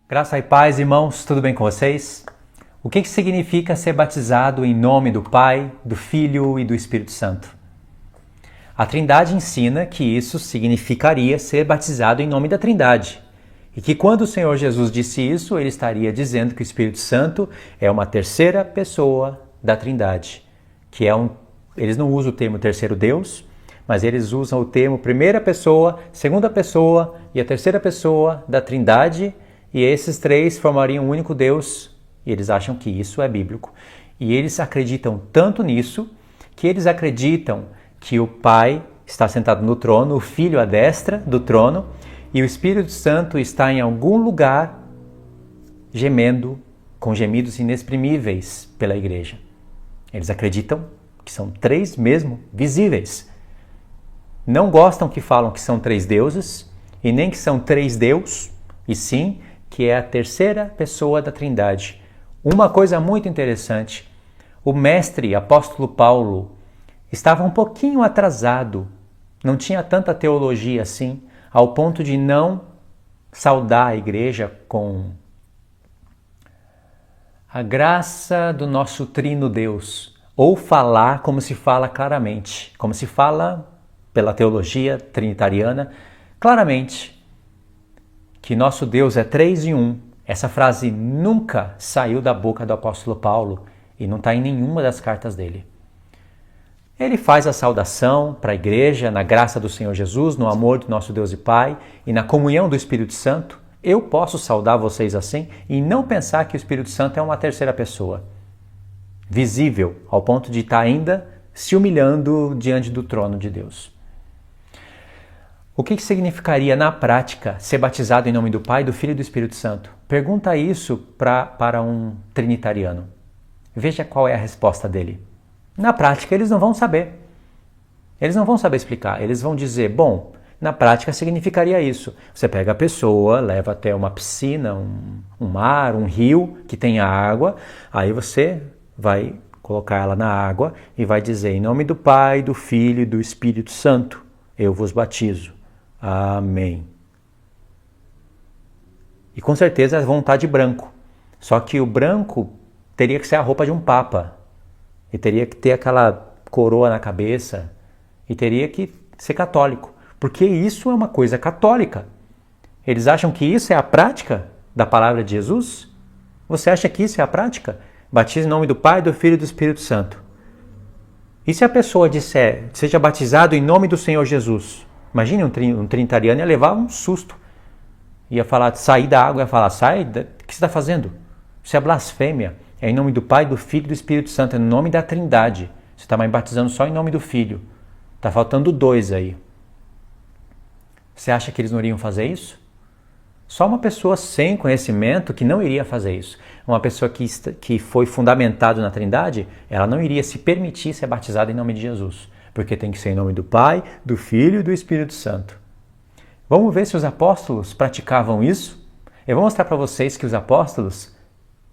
Graça e paz, irmãos, tudo bem com vocês? O que significa ser batizado em nome do Pai, do Filho e do Espírito Santo? A Trindade ensina que isso significaria ser batizado em nome da Trindade. E que quando o Senhor Jesus disse isso, ele estaria dizendo que o Espírito Santo é uma terceira pessoa da Trindade. Eles não usam o termo terceiro Deus, mas eles usam o termo primeira pessoa, segunda pessoa e a terceira pessoa da Trindade. E esses três formariam um único Deus, e eles acham que isso é bíblico. E eles acreditam tanto nisso, que eles acreditam que o Pai está sentado no trono, o Filho à destra do trono, e o Espírito Santo está em algum lugar gemendo com gemidos inexprimíveis pela igreja. Eles acreditam que são três mesmo, visíveis. Não gostam que falam que são três deuses, e nem que são três deus, e sim que é a terceira pessoa da Trindade. Uma coisa muito interessante, o mestre apóstolo Paulo estava um pouquinho atrasado, não tinha tanta teologia assim, ao ponto de não saudar a igreja com a graça do nosso trino Deus, ou falar como se fala claramente, como se fala pela teologia trinitariana, claramente, que nosso Deus é três em um. Essa frase nunca saiu da boca do apóstolo Paulo e não está em nenhuma das cartas dele. Ele faz a saudação para a igreja, na graça do Senhor Jesus, no amor do nosso Deus e Pai e na comunhão do Espírito Santo. Eu posso saudar vocês assim e não pensar que o Espírito Santo é uma terceira pessoa, visível, ao ponto de estar ainda se humilhando diante do trono de Deus. O que significaria na prática ser batizado em nome do Pai, do Filho e do Espírito Santo? Pergunta isso para um trinitariano. Veja qual é a resposta dele. Na prática eles não vão saber. Eles não vão saber explicar. Eles vão dizer, bom, na prática significaria isso. Você pega a pessoa, leva até uma piscina, um mar, um rio que tenha água, aí você vai colocar ela na água e vai dizer, em nome do Pai, do Filho e do Espírito Santo, eu vos batizo. Amém. E com certeza vão estar de branco. Só que o branco teria que ser a roupa de um papa. E teria que ter aquela coroa na cabeça. E teria que ser católico. Porque isso é uma coisa católica. Eles acham que isso é a prática da palavra de Jesus? Você acha que isso é a prática? Batize em nome do Pai, do Filho e do Espírito Santo. E se a pessoa disser, seja batizado em nome do Senhor Jesus? Imagine um trinitariano ia levar um susto. Ia falar, sair da água, ia falar, sai, o que você está fazendo? Isso é blasfêmia. É em nome do Pai, do Filho e do Espírito Santo, é no nome da Trindade. Você está mais batizando só em nome do Filho. Está faltando dois aí. Você acha que eles não iriam fazer isso? Só uma pessoa sem conhecimento que não iria fazer isso. Uma pessoa que foi fundamentada na Trindade, ela não iria se permitir ser batizada em nome de Jesus. Porque tem que ser em nome do Pai, do Filho e do Espírito Santo. Vamos ver se os apóstolos praticavam isso? Eu vou mostrar para vocês que os apóstolos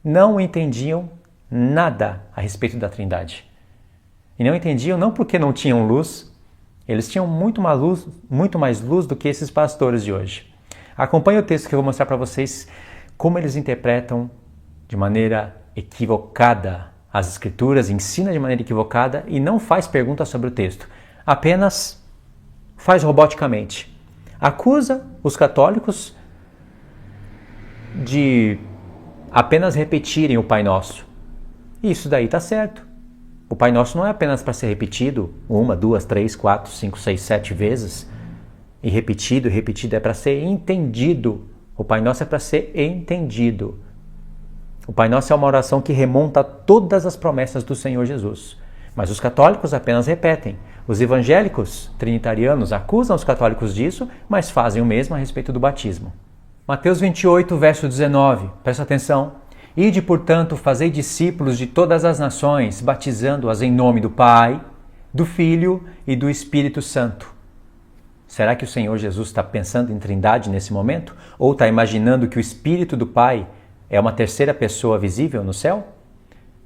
não entendiam nada a respeito da Trindade. E não entendiam não porque não tinham luz, eles tinham muito mais luz do que esses pastores de hoje. Acompanhe o texto que eu vou mostrar para vocês como eles interpretam de maneira equivocada as Escrituras, ensina de maneira equivocada e não faz perguntas sobre o texto. Apenas faz roboticamente. Acusa os católicos de apenas repetirem o Pai Nosso. E isso daí está certo. O Pai Nosso não é apenas para ser repetido 1, 2, 3, 4, 5, 6, 7 vezes. E repetido é para ser entendido. O Pai Nosso é para ser entendido. O Pai Nosso é uma oração que remonta a todas as promessas do Senhor Jesus. Mas os católicos apenas repetem. Os evangélicos trinitarianos acusam os católicos disso, mas fazem o mesmo a respeito do batismo. Mateus 28, verso 19. Presta atenção. Ide, portanto, fazei discípulos de todas as nações, batizando-as em nome do Pai, do Filho e do Espírito Santo. Será que o Senhor Jesus está pensando em Trindade nesse momento? Ou está imaginando que o Espírito do Pai é uma terceira pessoa visível no céu?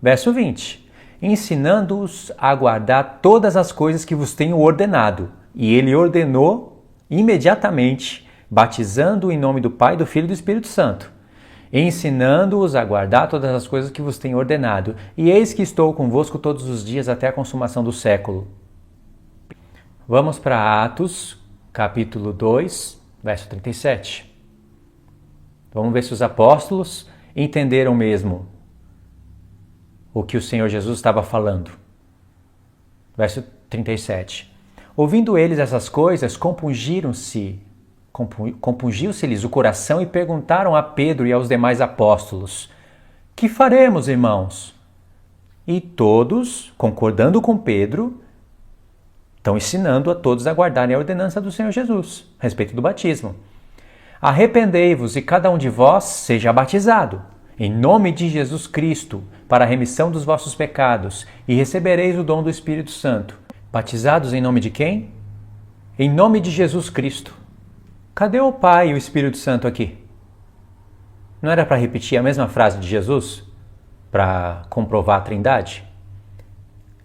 Verso 20. Ensinando-os a guardar todas as coisas que vos tenho ordenado. E ele ordenou imediatamente, batizando em nome do Pai, do Filho e do Espírito Santo. ensinando-os a guardar todas as coisas que vos tenho ordenado. E eis que estou convosco todos os dias até a consumação do século. Vamos para Atos, capítulo 2, verso 37. Vamos ver se os apóstolos entenderam mesmo o que o Senhor Jesus estava falando. Verso 37. Ouvindo eles essas coisas, compungiu-se-lhes o coração e perguntaram a Pedro e aos demais apóstolos: que faremos, irmãos? E todos, concordando com Pedro, estão ensinando a todos a guardarem a ordenança do Senhor Jesus a respeito do batismo. Arrependei-vos e cada um de vós seja batizado, em nome de Jesus Cristo, para a remissão dos vossos pecados, e recebereis o dom do Espírito Santo. Batizados em nome de quem? Em nome de Jesus Cristo. Cadê o Pai e o Espírito Santo aqui? Não era para repetir a mesma frase de Jesus? Para comprovar a Trindade?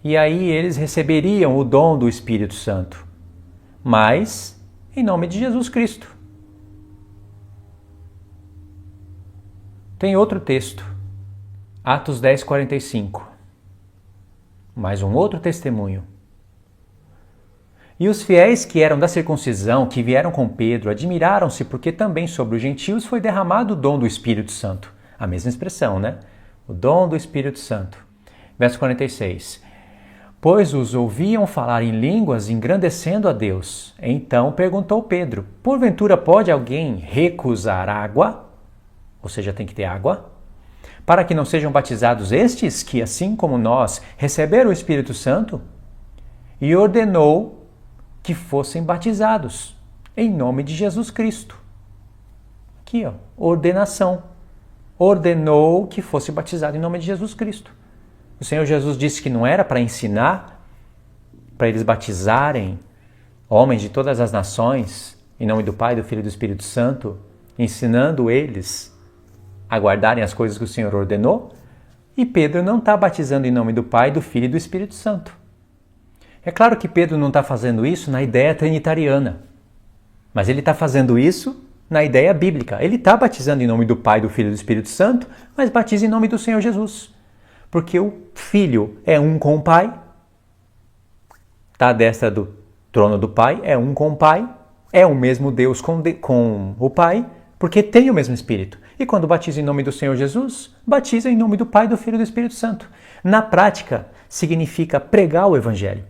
E aí eles receberiam o dom do Espírito Santo. Mas em nome de Jesus Cristo. Tem outro texto, Atos 10, 45. Mais um outro testemunho. E os fiéis que eram da circuncisão, que vieram com Pedro, admiraram-se porque também sobre os gentios foi derramado o dom do Espírito Santo. A mesma expressão, né? O dom do Espírito Santo. Verso 46. Pois os ouviam falar em línguas, engrandecendo a Deus. Então perguntou Pedro: porventura pode alguém recusar água? Ou seja, tem que ter água, para que não sejam batizados estes que, assim como nós, receberam o Espírito Santo? E ordenou que fossem batizados, em nome de Jesus Cristo. Aqui, ó, ordenação. Ordenou que fosse batizado em nome de Jesus Cristo. O Senhor Jesus disse que não era para ensinar, para eles batizarem homens de todas as nações, em nome do Pai, do Filho e do Espírito Santo, ensinando eles a guardarem as coisas que o Senhor ordenou, e Pedro não está batizando em nome do Pai, do Filho e do Espírito Santo. É claro que Pedro não está fazendo isso na ideia trinitariana, mas ele está fazendo isso na ideia bíblica. Ele está batizando em nome do Pai, do Filho e do Espírito Santo, mas batiza em nome do Senhor Jesus, porque o Filho é um com o Pai, está à destra do trono do Pai, é um com o Pai, é o mesmo Deus com o Pai, porque tem o mesmo Espírito. E quando batiza em nome do Senhor Jesus, batiza em nome do Pai, do Filho e do Espírito Santo. Na prática, significa pregar o Evangelho.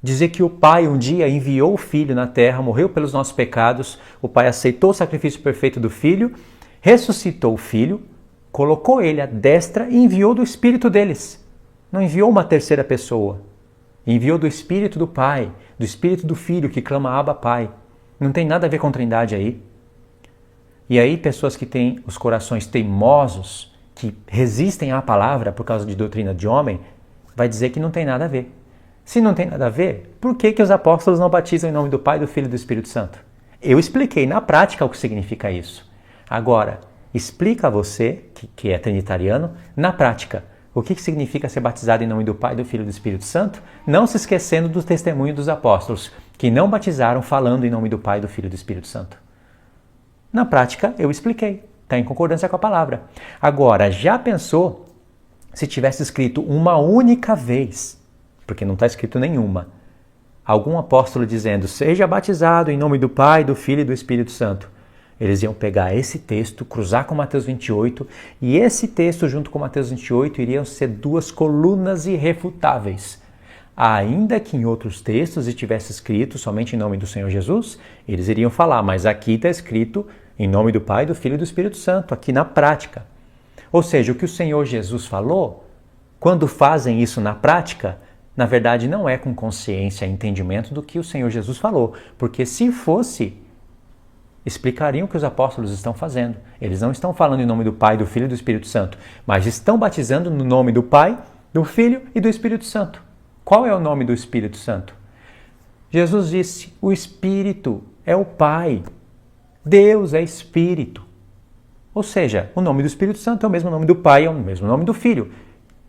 Dizer que o Pai um dia enviou o Filho na terra, morreu pelos nossos pecados, o Pai aceitou o sacrifício perfeito do Filho, ressuscitou o Filho, colocou ele à destra e enviou do Espírito deles. Não enviou uma terceira pessoa. Enviou do Espírito do Pai, do Espírito do Filho que clama Abba Pai. Não tem nada a ver com Trindade aí. E aí pessoas que têm os corações teimosos, que resistem à palavra por causa de doutrina de homem, vai dizer que não tem nada a ver. Se não tem nada a ver, por que os apóstolos não batizam em nome do Pai, do Filho e do Espírito Santo? Eu expliquei na prática o que significa isso. Agora, explica a você, que é trinitariano, na prática, o que significa ser batizado em nome do Pai, do Filho e do Espírito Santo, não se esquecendo do testemunho dos apóstolos, que não batizaram falando em nome do Pai, do Filho e do Espírito Santo. Na prática, eu expliquei. Está em concordância com a palavra. Agora, já pensou se tivesse escrito uma única vez, porque não está escrito nenhuma, algum apóstolo dizendo, seja batizado em nome do Pai, do Filho e do Espírito Santo. Eles iam pegar esse texto, cruzar com Mateus 28, e esse texto junto com Mateus 28 iriam ser duas colunas irrefutáveis. Ainda que em outros textos estivesse escrito somente em nome do Senhor Jesus, eles iriam falar, mas aqui está escrito em nome do Pai, do Filho e do Espírito Santo, aqui na prática. Ou seja, o que o Senhor Jesus falou, quando fazem isso na prática, na verdade não é com consciência e entendimento do que o Senhor Jesus falou, porque se fosse, explicariam o que os apóstolos estão fazendo. Eles não estão falando em nome do Pai, do Filho e do Espírito Santo, mas estão batizando no nome do Pai, do Filho e do Espírito Santo. Qual é o nome do Espírito Santo? Jesus disse, o Espírito é o Pai. Deus é Espírito. Ou seja, o nome do Espírito Santo é o mesmo nome do Pai, é o mesmo nome do Filho.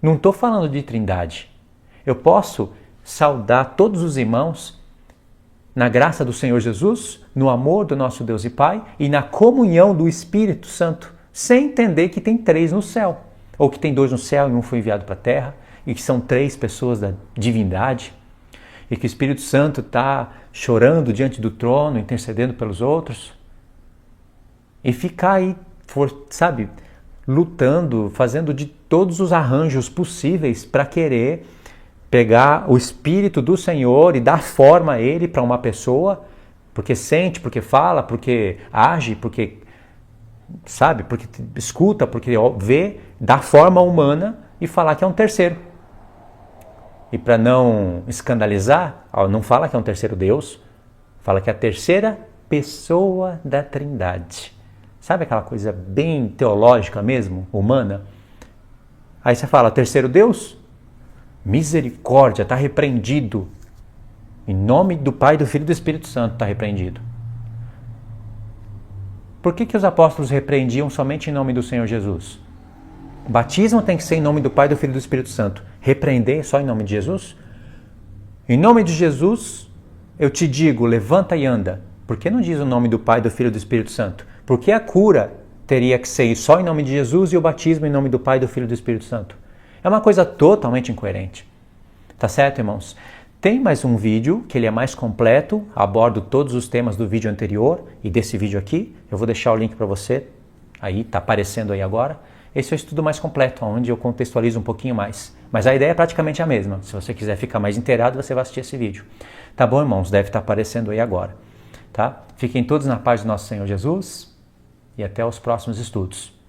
Não estou falando de Trindade. Eu posso saudar todos os irmãos na graça do Senhor Jesus, no amor do nosso Deus e Pai e na comunhão do Espírito Santo sem entender que tem 3 no céu, ou que tem 2 no céu e um foi enviado para a terra, e que são 3 pessoas da divindade, e que o Espírito Santo está chorando diante do trono, intercedendo pelos outros, e ficar aí, sabe, lutando, fazendo de todos os arranjos possíveis para querer pegar o Espírito do Senhor e dar forma a Ele para uma pessoa, porque sente, porque fala, porque age, porque sabe, porque escuta, porque vê, dá forma humana e falar que é um terceiro. E para não escandalizar, não fala que é um terceiro Deus, fala que é a terceira pessoa da Trindade. Sabe aquela coisa bem teológica mesmo, humana? Aí você fala, terceiro Deus? Misericórdia, está repreendido. Em nome do Pai, do Filho e do Espírito Santo está repreendido. Por que os apóstolos repreendiam somente em nome do Senhor Jesus? O batismo tem que ser em nome do Pai, do Filho e do Espírito Santo. Repreender só em nome de Jesus? Em nome de Jesus, eu te digo, levanta e anda. Por que não diz o nome do Pai, do Filho e do Espírito Santo? Por que a cura teria que ser só em nome de Jesus e o batismo em nome do Pai, do Filho e do Espírito Santo? É uma coisa totalmente incoerente. Tá certo, irmãos? Tem mais um vídeo, que ele é mais completo, abordo todos os temas do vídeo anterior e desse vídeo aqui. Eu vou deixar o link para você, aí tá aparecendo aí agora. Esse é o estudo mais completo, onde eu contextualizo um pouquinho mais. Mas a ideia é praticamente a mesma. Se você quiser ficar mais inteirado, você vai assistir esse vídeo. Tá bom, irmãos? Deve estar aparecendo aí agora. Tá? Fiquem todos na paz do nosso Senhor Jesus e até os próximos estudos.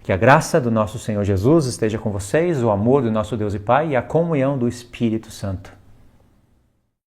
Que a graça do nosso Senhor Jesus esteja com vocês, o amor do nosso Deus e Pai e a comunhão do Espírito Santo.